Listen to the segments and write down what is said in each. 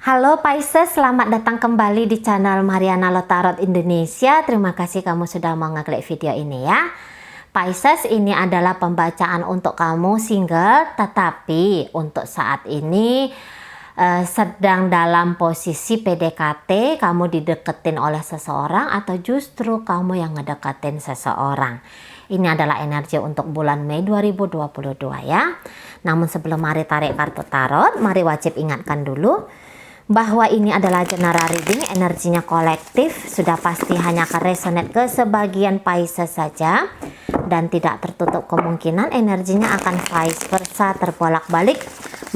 Halo Pisces, selamat datang kembali di channel Mariana Lotarot Indonesia. Terima kasih kamu sudah mau ngeklik video ini ya. Pisces, ini adalah pembacaan untuk kamu single, tetapi untuk saat ini sedang dalam posisi PDKT, kamu dideketin oleh seseorang atau justru kamu yang ngedeketin seseorang. Ini adalah energi untuk bulan Mei 2022 ya. Namun sebelum mari tarik kartu tarot, mari wajib ingatkan dulu bahwa ini adalah general reading, energinya kolektif, sudah pasti hanya akan resonate ke sebagian Pisces saja dan tidak tertutup kemungkinan energinya akan vice versa, terbolak-balik.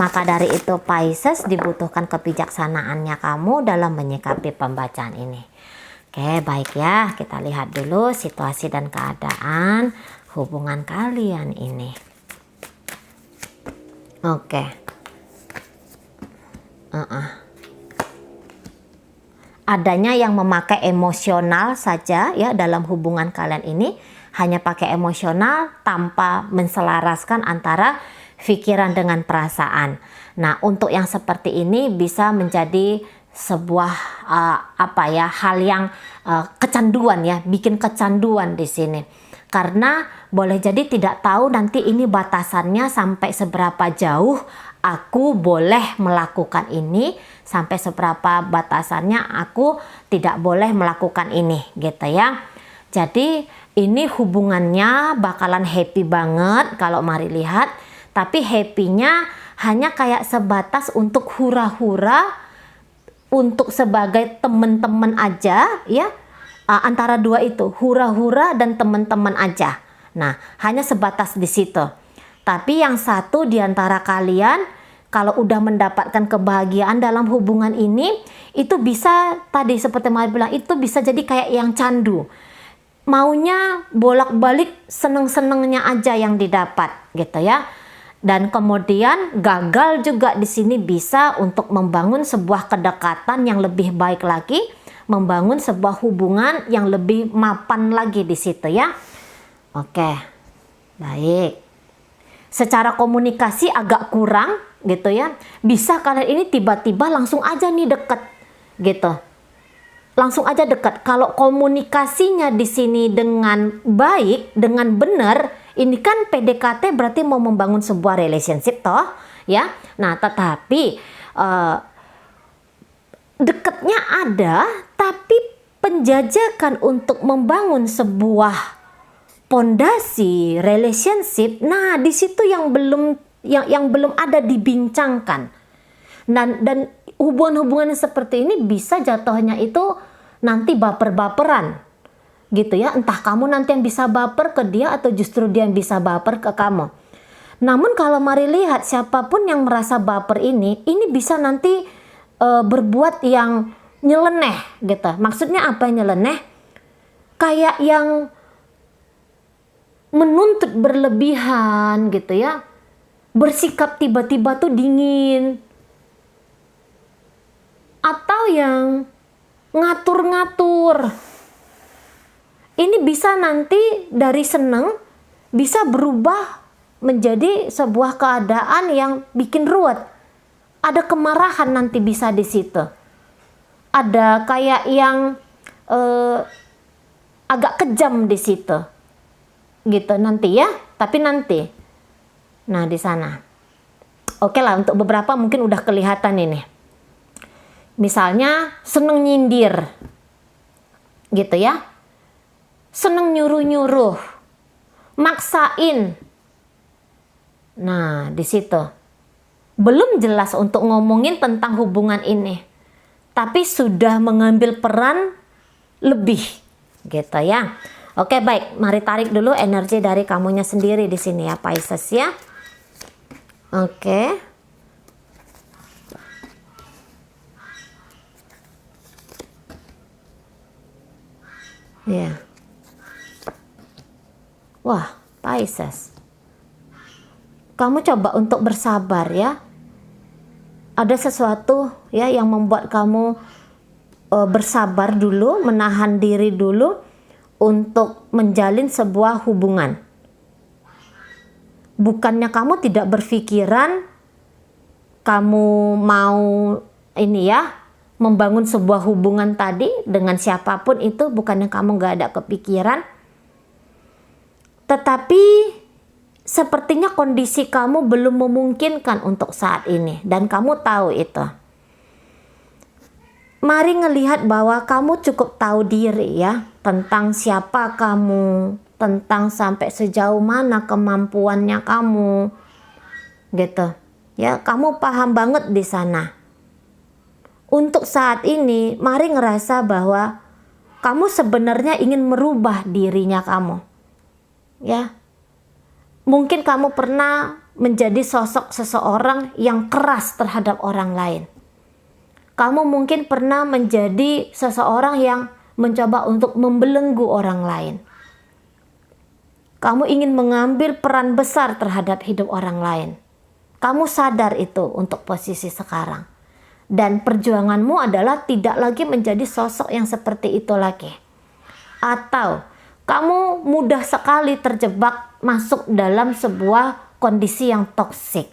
Maka dari itu Pisces, dibutuhkan kebijaksanaannya kamu dalam menyikapi pembacaan ini. Oke, baik ya, kita lihat dulu situasi dan keadaan hubungan kalian ini. Oke. Adanya yang memakai emosional saja ya dalam hubungan kalian ini, hanya pakai emosional tanpa menselaraskan antara pikiran dengan perasaan. Nah, untuk yang seperti ini bisa menjadi sebuah hal yang kecanduan ya, bikin kecanduan di sini. Karena boleh jadi tidak tahu nanti ini batasannya sampai seberapa jauh aku boleh melakukan ini, sampai seberapa batasannya aku tidak boleh melakukan ini gitu ya. Jadi ini hubungannya bakalan happy banget kalau mari lihat, tapi happy-nya hanya kayak sebatas untuk hura-hura, untuk sebagai teman-teman aja ya. Antara dua itu, hura-hura dan teman-teman aja. Nah, hanya sebatas di situ. Tapi yang satu di antara kalian kalau udah mendapatkan kebahagiaan dalam hubungan ini, itu bisa tadi seperti Mari bilang, itu bisa jadi kayak yang candu. Maunya bolak-balik, seneng-senengnya aja yang didapat gitu ya. Dan kemudian gagal juga di sini bisa untuk membangun sebuah kedekatan yang lebih baik lagi, membangun sebuah hubungan yang lebih mapan lagi di situ ya. Oke, baik. Secara komunikasi agak kurang gitu ya. Bisa kalian ini tiba-tiba langsung aja nih deket gitu. Langsung aja deket. Kalau komunikasinya di sini dengan baik, dengan benar, ini kan PDKT berarti mau membangun sebuah relationship toh ya. Nah, tetapi deketnya ada, tapi penjajakan untuk membangun sebuah pondasi relationship, nah di situ yang belum ada dibincangkan. Dan hubungan-hubungan seperti ini bisa jatuhnya itu nanti baper-baperan gitu ya. Entah kamu nanti yang bisa baper ke dia atau justru dia yang bisa baper ke kamu. Namun kalau mari lihat, siapapun yang merasa baper ini bisa nanti berbuat yang nyeleneh gitu. Maksudnya apa yang nyeleneh? Kayak yang menuntut berlebihan gitu ya. Bersikap tiba-tiba tuh dingin. Atau yang ngatur-ngatur. Ini bisa nanti dari seneng bisa berubah menjadi sebuah keadaan yang bikin ruwet. Ada kemarahan nanti bisa di situ. Ada kayak yang agak kejam di situ. Gitu nanti ya, tapi nanti. Nah, di sana. Oke lah, untuk beberapa mungkin udah kelihatan ini. Misalnya seneng nyindir. Gitu ya. Seneng nyuruh-nyuruh. Maksain. Nah, di situ. Belum jelas untuk ngomongin tentang hubungan ini. Tapi sudah mengambil peran lebih. Gitu ya. Oke, baik. Mari tarik dulu energi dari kamunya sendiri di sini ya, Pisces ya. Oke. Ya. Wah, Pisces. Kamu coba untuk bersabar ya. Ada sesuatu ya yang membuat kamu bersabar dulu, menahan diri dulu untuk menjalin sebuah hubungan. Bukannya kamu tidak berpikiran kamu mau ini ya, membangun sebuah hubungan tadi dengan siapapun itu, bukannya kamu gak ada kepikiran. Tetapi sepertinya kondisi kamu belum memungkinkan untuk saat ini, dan kamu tahu itu. Mari ngelihat bahwa kamu cukup tahu diri ya, tentang siapa kamu, tentang sampai sejauh mana kemampuannya kamu, gitu. Ya, kamu paham banget di sana. Untuk saat ini, mari ngerasa bahwa kamu sebenarnya ingin merubah dirinya kamu. Ya. Mungkin kamu pernah menjadi sosok seseorang yang keras terhadap orang lain. Kamu mungkin pernah menjadi seseorang yang mencoba untuk membelenggu orang lain. Kamu ingin mengambil peran besar terhadap hidup orang lain. Kamu sadar itu untuk posisi sekarang. Dan perjuanganmu adalah tidak lagi menjadi sosok yang seperti itu lagi. Atau kamu mudah sekali terjebak masuk dalam sebuah kondisi yang toksik.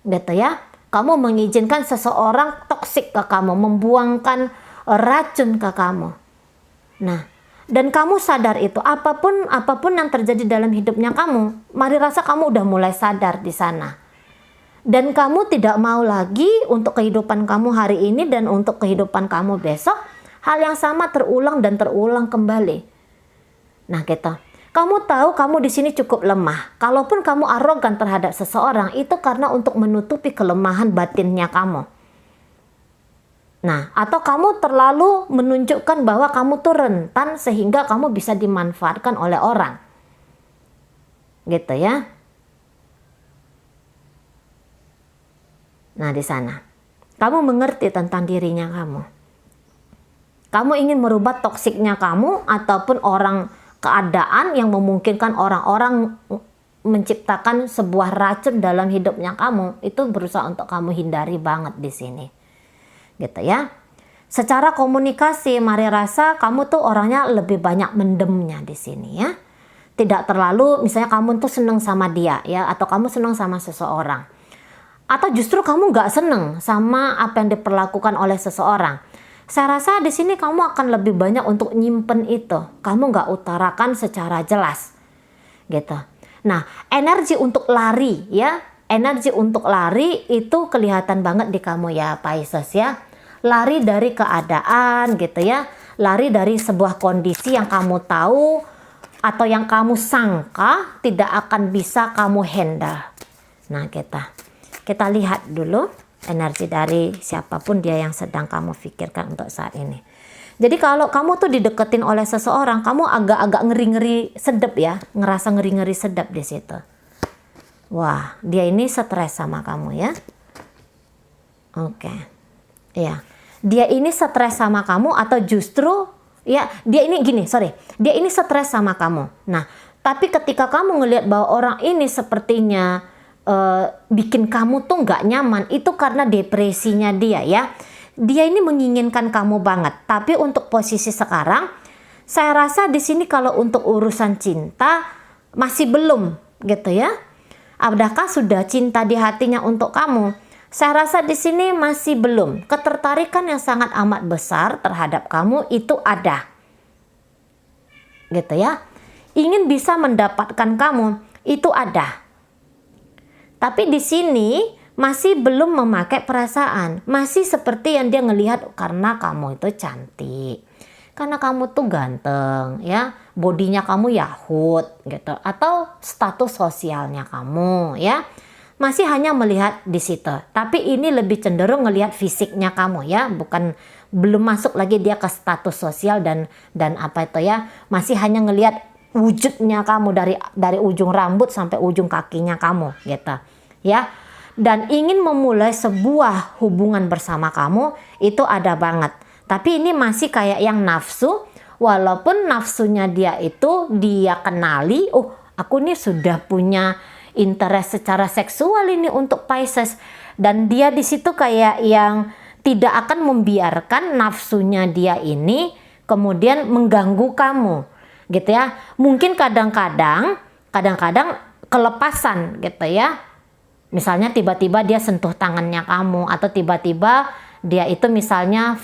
Gitu ya. Kamu mengizinkan seseorang toksik ke kamu, membuangkan racun ke kamu. Nah, dan kamu sadar itu, apapun yang terjadi dalam hidupnya kamu, mari rasa kamu udah mulai sadar di sana. Dan kamu tidak mau lagi untuk kehidupan kamu hari ini dan untuk kehidupan kamu besok, hal yang sama terulang dan terulang kembali. Nah, gitu. Kamu tahu kamu di sini cukup lemah. Kalaupun kamu arogan terhadap seseorang, itu karena untuk menutupi kelemahan batinnya kamu. Nah, atau kamu terlalu menunjukkan bahwa kamu tuh rentan sehingga kamu bisa dimanfaatkan oleh orang. Gitu ya. Nah, di sana. Kamu mengerti tentang dirinya kamu. Kamu ingin merubah toksiknya kamu ataupun keadaan yang memungkinkan orang-orang menciptakan sebuah racun dalam hidupnya kamu, itu berusaha untuk kamu hindari banget di sini. Gitu ya. Secara komunikasi, mari rasa kamu tuh orangnya lebih banyak mendemnya di sini ya. Tidak terlalu, misalnya kamu tuh seneng sama dia ya, atau kamu seneng sama seseorang. Atau justru kamu gak seneng sama apa yang diperlakukan oleh seseorang. Saya rasa di sini kamu akan lebih banyak untuk nyimpen itu. Kamu gak utarakan secara jelas. Gitu. Nah, energi untuk lari ya. Energi untuk lari itu kelihatan banget di kamu ya, Pisces ya. Lari dari keadaan gitu ya. Lari dari sebuah kondisi yang kamu tahu atau yang kamu sangka tidak akan bisa kamu handle. Nah, kita lihat dulu energi dari siapapun dia yang sedang kamu pikirkan untuk saat ini. Jadi kalau kamu tuh dideketin oleh seseorang, kamu agak-agak ngeri-ngeri sedep ya, ngerasa ngeri-ngeri sedep di situ. Wah, dia ini stres sama kamu ya. Oke. Iya. Dia ini stres sama kamu atau justru ya, dia ini dia ini stres sama kamu. Nah, tapi ketika kamu ngelihat bahwa orang ini sepertinya bikin kamu tuh nggak nyaman, itu karena depresinya dia ya. Dia ini menginginkan kamu banget, tapi untuk posisi sekarang, saya rasa di sini kalau untuk urusan cinta masih belum gitu ya. Adakah sudah cinta di hatinya untuk kamu? Saya rasa di sini masih belum. Ketertarikan yang sangat amat besar terhadap kamu itu ada, gitu ya. Ingin bisa mendapatkan kamu itu ada. Tapi di sini masih belum memakai perasaan. Masih seperti yang dia ngelihat karena kamu itu cantik. Karena kamu tuh ganteng ya. Bodinya kamu yahut gitu. Atau status sosialnya kamu ya. Masih hanya melihat di situ. Tapi ini lebih cenderung ngelihat fisiknya kamu ya. Belum masuk lagi dia ke status sosial dan apa itu ya. Masih hanya ngelihat wujudnya kamu dari ujung rambut sampai ujung kakinya kamu gitu ya. Dan ingin memulai sebuah hubungan bersama kamu itu ada banget, tapi ini masih kayak yang nafsu. Walaupun nafsunya dia itu dia kenali, oh aku nih sudah punya interest secara seksual ini untuk Pisces, dan dia di situ kayak yang tidak akan membiarkan nafsunya dia ini kemudian mengganggu kamu gitu ya. Mungkin kadang-kadang kelepasan gitu ya. Misalnya tiba-tiba dia sentuh tangannya kamu atau tiba-tiba Dia itu misalnya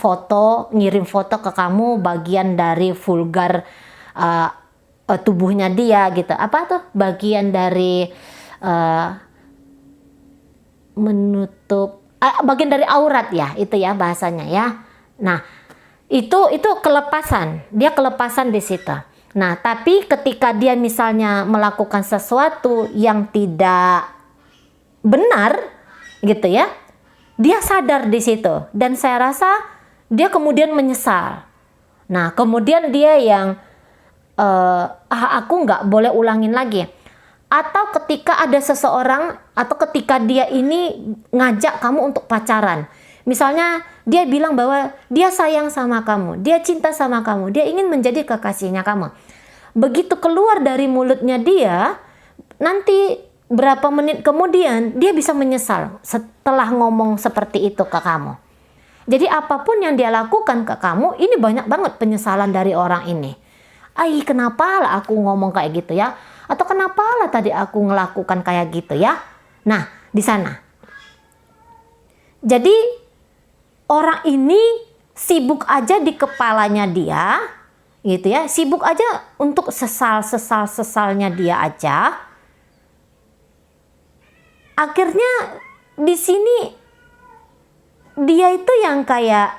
ngirim foto ke kamu bagian dari vulgar tubuhnya dia gitu. Apa tuh? Bagian dari bagian dari aurat ya, itu ya bahasanya ya. Nah, itu kelepasan. Dia kelepasan di situ. Nah, tapi ketika dia misalnya melakukan sesuatu yang tidak benar gitu ya, dia sadar di situ dan saya rasa dia kemudian menyesal. Nah, kemudian dia yang aku nggak boleh ulangin lagi. Atau ketika ada seseorang atau ketika dia ini ngajak kamu untuk pacaran. Misalnya dia bilang bahwa dia sayang sama kamu, dia cinta sama kamu, dia ingin menjadi kekasihnya kamu. Begitu keluar dari mulutnya dia, nanti berapa menit kemudian dia bisa menyesal setelah ngomong seperti itu ke kamu. Jadi apapun yang dia lakukan ke kamu, ini banyak banget penyesalan dari orang ini. Kenapa lah aku ngomong kayak gitu ya? Atau kenapa lah tadi aku ngelakukan kayak gitu ya? Nah, di sana. Jadi orang ini sibuk aja di kepalanya dia, gitu ya. Sibuk aja untuk sesalnya dia aja. Akhirnya di sini dia itu yang kayak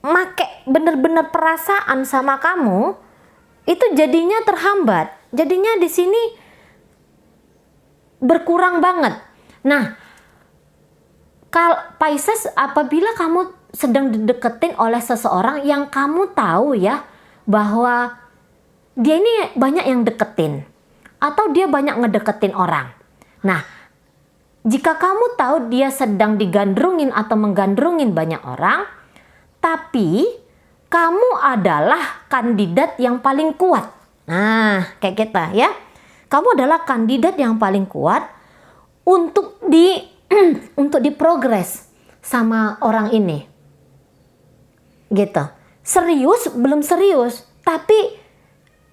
make bener-bener perasaan sama kamu, itu jadinya terhambat. Jadinya di sini berkurang banget. Nah, Pisces, apabila kamu sedang dideketin oleh seseorang yang kamu tahu ya bahwa dia ini banyak yang deketin atau dia banyak ngedeketin orang. Nah, jika kamu tahu dia sedang digandrungin atau menggandrungin banyak orang, tapi kamu adalah kandidat yang paling kuat. Nah, kayak kita ya. Kamu adalah kandidat yang paling kuat untuk untuk diprogres sama orang ini. Gitu. Serius, belum serius, tapi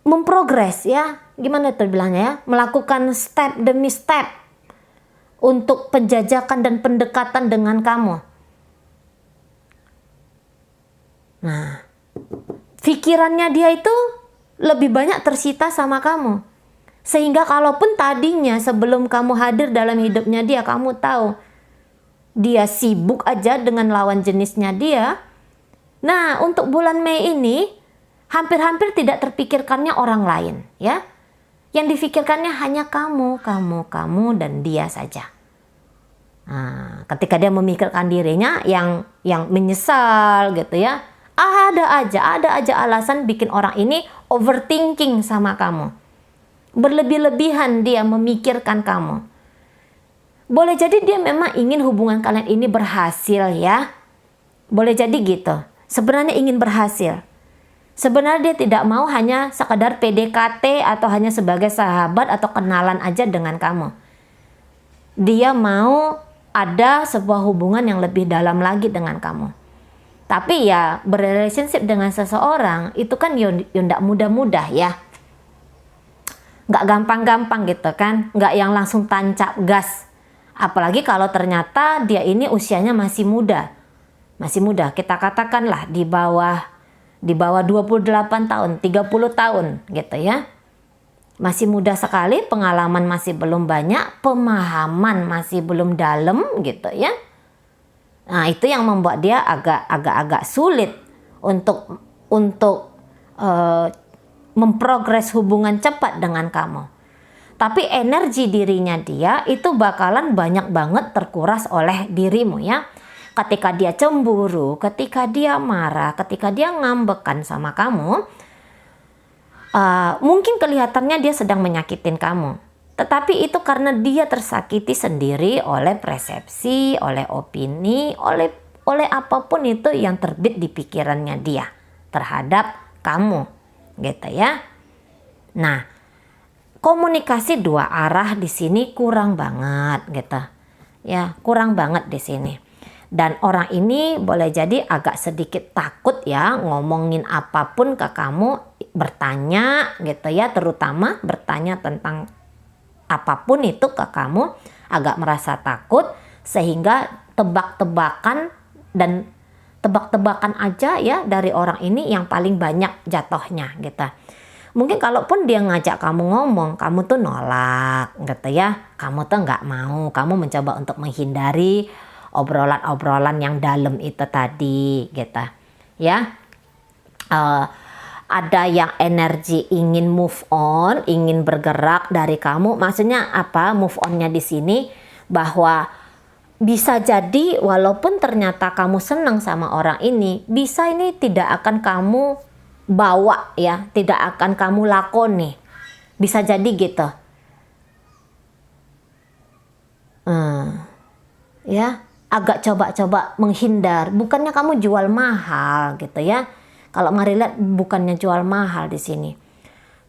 memprogres ya. Gimana tuh bilangnya ya? Melakukan step demi step untuk penjajakan dan pendekatan dengan kamu. Nah, pikirannya dia itu lebih banyak tersita sama kamu. Sehingga kalaupun tadinya sebelum kamu hadir dalam hidupnya dia, kamu tahu dia sibuk aja dengan lawan jenisnya dia. Nah, untuk bulan Mei ini hampir-hampir tidak terpikirkannya orang lain, ya. Yang difikirkannya hanya kamu, dan dia saja. Nah, ketika dia memikirkan dirinya yang menyesal gitu ya. Ada aja alasan bikin orang ini overthinking sama kamu. Berlebih-lebihan dia memikirkan kamu. Boleh jadi dia memang ingin hubungan kalian ini berhasil ya. Boleh jadi gitu. Sebenarnya ingin berhasil. Sebenarnya dia tidak mau hanya sekadar PDKT atau hanya sebagai sahabat atau kenalan aja dengan kamu. Dia mau ada sebuah hubungan yang lebih dalam lagi dengan kamu. Tapi ya berrelationship dengan seseorang itu kan nggak mudah-mudah ya. Nggak gampang-gampang gitu kan. Nggak yang langsung tancap gas. Apalagi kalau ternyata dia ini usianya masih muda. Masih muda, kita katakanlah di bawah 28 tahun, 30 tahun gitu ya. Masih muda sekali, pengalaman masih belum banyak, pemahaman masih belum dalam gitu ya. Nah, itu yang membuat dia agak sulit untuk memprogres hubungan cepat dengan kamu. Tapi energi dirinya dia itu bakalan banyak banget terkuras oleh dirimu ya. Ketika dia cemburu, ketika dia marah, ketika dia ngambekan sama kamu, mungkin kelihatannya dia sedang menyakitin kamu. Tetapi itu karena dia tersakiti sendiri oleh persepsi, oleh opini, oleh apapun itu yang terbit di pikirannya dia terhadap kamu, gitu ya. Nah, komunikasi dua arah di sini kurang banget, gitu. Ya, kurang banget di sini. Dan orang ini boleh jadi agak sedikit takut ya ngomongin apapun ke kamu, bertanya gitu ya, terutama bertanya tentang apapun itu ke kamu, agak merasa takut Sehingga tebak-tebakan dan tebak-tebakan aja ya dari orang ini yang paling banyak jatuhnya gitu. Mungkin kalaupun dia ngajak kamu ngomong, kamu tuh nolak gitu ya. Kamu tuh nggak mau, kamu mencoba untuk menghindari obrolan-obrolan yang dalam itu tadi gitu ya. Ada yang energi ingin move on, ingin bergerak dari kamu. Maksudnya apa? Move onnya di sini bahwa bisa jadi walaupun ternyata kamu senang sama orang ini, bisa ini tidak akan kamu bawa ya, tidak akan kamu lakoni. Bisa jadi gitu. Ya, agak coba-coba menghindar. Bukannya kamu jual mahal gitu ya. Kalau mari lihat bukannya jual mahal di sini.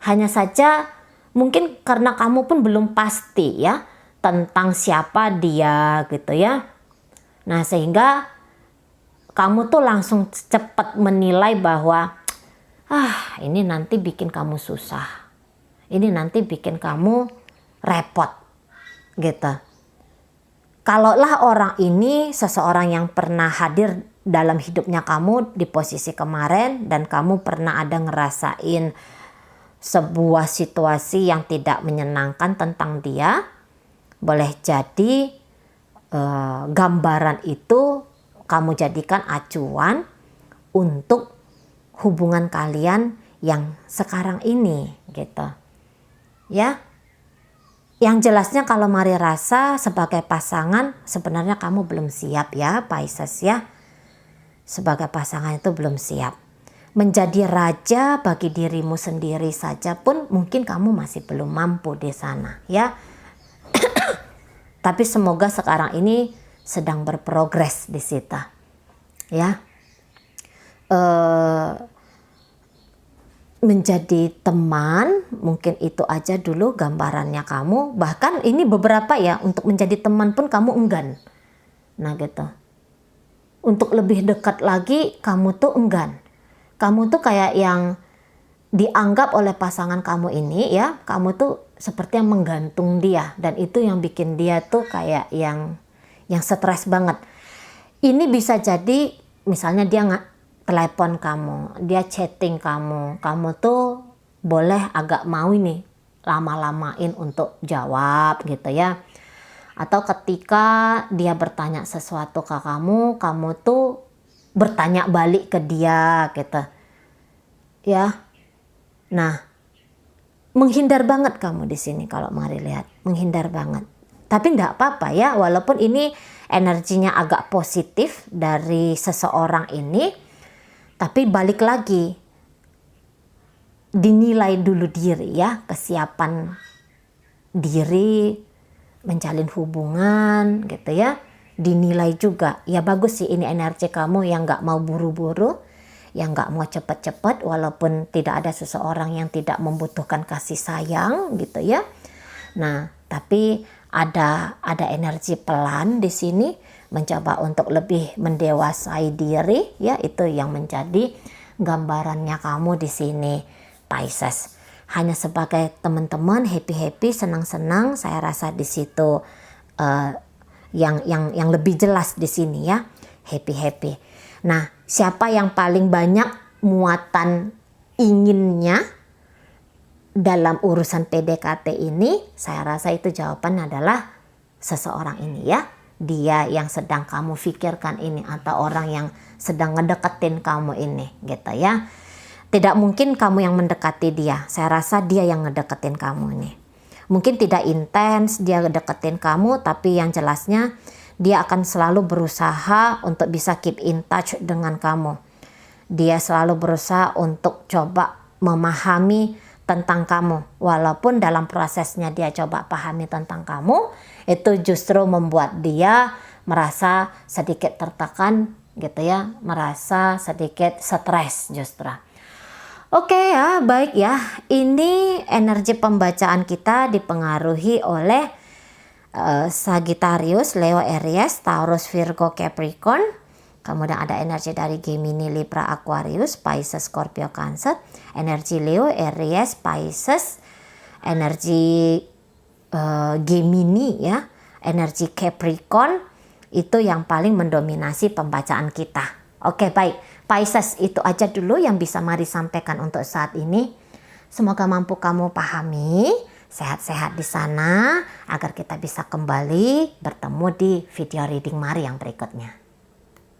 Hanya saja mungkin karena kamu pun belum pasti ya tentang siapa dia gitu ya. Nah, sehingga kamu tuh langsung cepat menilai bahwa ini nanti bikin kamu susah. Ini nanti bikin kamu repot gitu. Kalaulah orang ini seseorang yang pernah hadir dalam hidupnya kamu di posisi kemarin dan kamu pernah ada ngerasain sebuah situasi yang tidak menyenangkan tentang dia, boleh jadi gambaran itu kamu jadikan acuan untuk hubungan kalian yang sekarang ini gitu ya. Yang jelasnya kalau Mari rasa sebagai pasangan sebenarnya kamu belum siap ya Pisces ya. Sebagai pasangan itu belum siap. Menjadi raja bagi dirimu sendiri saja pun mungkin kamu masih belum mampu di sana ya. Tapi semoga sekarang ini sedang berprogres di situ ya. Menjadi teman mungkin itu aja dulu gambarannya kamu. Bahkan ini beberapa ya, untuk menjadi teman pun kamu enggan. Nah gitu. Untuk lebih dekat lagi kamu tuh enggan. Kamu tuh kayak yang dianggap oleh pasangan kamu ini ya, kamu tuh seperti yang menggantung dia. Dan itu yang bikin dia tuh kayak yang stres banget. Ini bisa jadi misalnya dia telepon kamu, dia chatting kamu, kamu tuh boleh agak mau ini lama-lamain untuk jawab gitu ya. Atau ketika dia bertanya sesuatu ke kamu, kamu tuh bertanya balik ke dia gitu ya. Nah, menghindar banget kamu di sini kalau Mari lihat, menghindar banget. Tapi enggak apa-apa ya, walaupun ini energinya agak positif dari seseorang ini. Tapi balik lagi, dinilai dulu diri ya, kesiapan diri, menjalin hubungan gitu ya. Dinilai juga, ya bagus sih ini energi kamu yang gak mau buru-buru, yang gak mau cepet-cepet walaupun tidak ada seseorang yang tidak membutuhkan kasih sayang gitu ya. Nah, tapi ada energi pelan di sini, mencoba untuk lebih mendewasai diri ya, itu yang menjadi gambarannya kamu di sini Pisces. Hanya sebagai teman-teman happy-happy, senang-senang, saya rasa di situ yang lebih jelas di sini ya, happy-happy. Nah, siapa yang paling banyak muatan inginnya dalam urusan PDKT ini, saya rasa itu jawaban adalah seseorang ini ya. Dia yang sedang kamu pikirkan ini, atau orang yang sedang ngedeketin kamu ini gitu ya. Tidak mungkin kamu yang mendekati dia, saya rasa dia yang ngedeketin kamu ini. Mungkin tidak intens dia ngedeketin kamu, tapi yang jelasnya dia akan selalu berusaha untuk bisa keep in touch dengan kamu. Dia selalu berusaha untuk coba memahami tentang kamu, walaupun dalam prosesnya dia coba pahami tentang kamu, itu justru membuat dia merasa sedikit tertekan gitu ya, merasa sedikit stres justru. Oke ya, baik ya, ini energi pembacaan kita dipengaruhi oleh Sagittarius, Leo, Aries, Taurus, Virgo, Capricorn. Kemudian ada energi dari Gemini, Libra, Aquarius, Pisces, Scorpio, Cancer. Energi Leo, Aries, Pisces, energi Gemini ya, energi Capricorn, Itu yang paling mendominasi pembacaan kita. Oke, baik. Pisces, itu aja dulu yang bisa Mari sampaikan untuk saat ini. Semoga mampu kamu pahami. Sehat-sehat di sana agar kita bisa kembali bertemu di video reading Mari yang berikutnya.